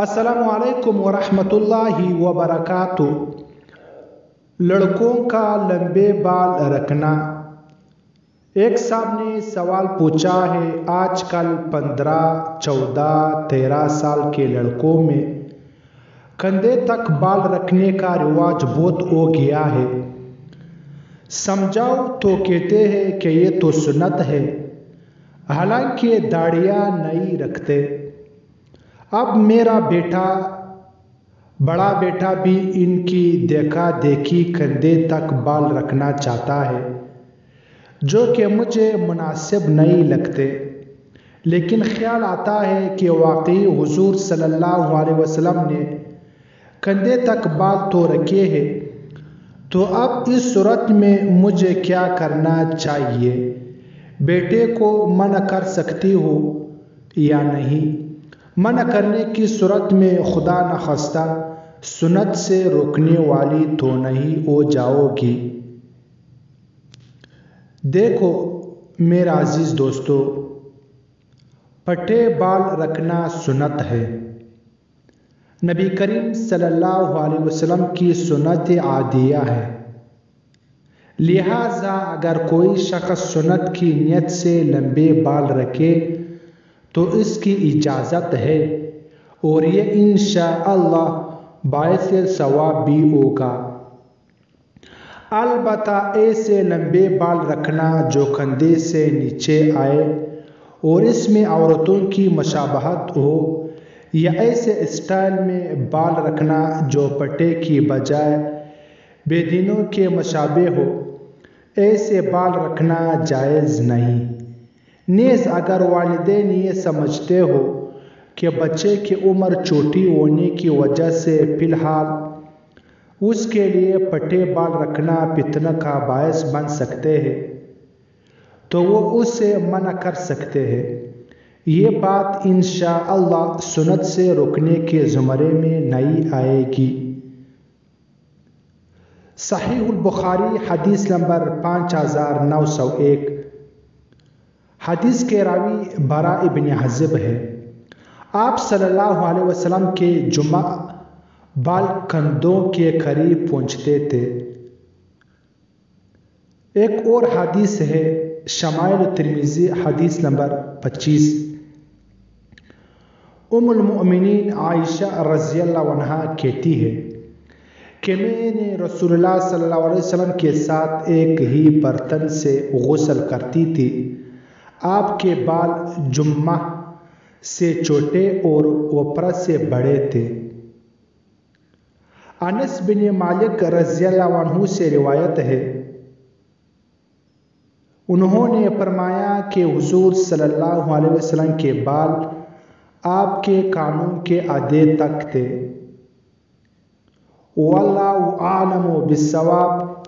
السلام علیکم ورحمۃ اللہ وبرکاتہ۔ لڑکوں کا لمبے بال رکھنا۔ ایک صاحب نے سوال پوچھا ہے، آج کل 15، 14، 13 سال کے لڑکوں میں کندھے تک بال رکھنے کا رواج بہت ہو گیا ہے۔ سمجھاؤ تو کہتے ہیں کہ یہ تو سنت ہے، حالانکہ داڑھیاں نہیں رکھتے۔ اب میرا بڑا بیٹا بھی ان کی دیکھا دیکھی کندھے تک بال رکھنا چاہتا ہے، جو کہ مجھے مناسب نہیں لگتے، لیکن خیال آتا ہے کہ واقعی حضور صلی اللہ علیہ وسلم نے کندھے تک بال تو رکھے ہیں، تو اب اس صورت میں مجھے کیا کرنا چاہیے؟ بیٹے کو منع کر سکتی ہو یا نہیں؟ منع کرنے کی صورت میں خدا نخواستہ سنت سے روکنے والی تو نہیں ہو جاؤ گی۔ دیکھو میرا عزیز دوستو، پٹے بال رکھنا سنت ہے، نبی کریم صلی اللہ علیہ وسلم کی سنت عادیہ ہے، لہٰذا اگر کوئی شخص سنت کی نیت سے لمبے بال رکھے تو اس کی اجازت ہے، اور یہ انشاءاللہ باعث ثواب بھی ہوگا۔ البتہ ایسے لمبے بال رکھنا جو کندھے سے نیچے آئے اور اس میں عورتوں کی مشابہت ہو، یا ایسے اسٹائل میں بال رکھنا جو پٹے کی بجائے بے دینوں کے مشابہ ہو، ایسے بال رکھنا جائز نہیں۔ نیز اگر والدین یہ سمجھتے ہو کہ بچے کی عمر چھوٹی ہونے کی وجہ سے فی الحال اس کے لیے پٹے بال رکھنا فتنہ کا باعث بن سکتے ہیں، تو وہ اسے منع کر سکتے ہیں۔ یہ بات انشاءاللہ سنت سے روکنے کے زمرے میں نہیں آئے گی۔ صحیح البخاری حدیث نمبر 5901۔ حدیث کے راوی برا ابن حازب ہے۔ آپ صلی اللہ علیہ وسلم کے جمعہ بال کندھوں کے قریب پہنچتے تھے۔ ایک اور حدیث ہے شمائل ترمذی حدیث نمبر 25۔ ام المؤمنین عائشہ رضی اللہ عنہا کہتی ہے کہ میں نے رسول اللہ صلی اللہ علیہ وسلم کے ساتھ ایک ہی برتن سے غسل کرتی تھی۔ آپ کے بال جمعہ سے چھوٹے اور اوپر سے بڑے تھے۔ انس بن مالک رضی اللہ عنہ سے روایت ہے، انہوں نے فرمایا کہ حضور صلی اللہ علیہ وسلم کے بال آپ کے کانوں کے آدھے تک تھے۔ واللہ اعلم بالصواب۔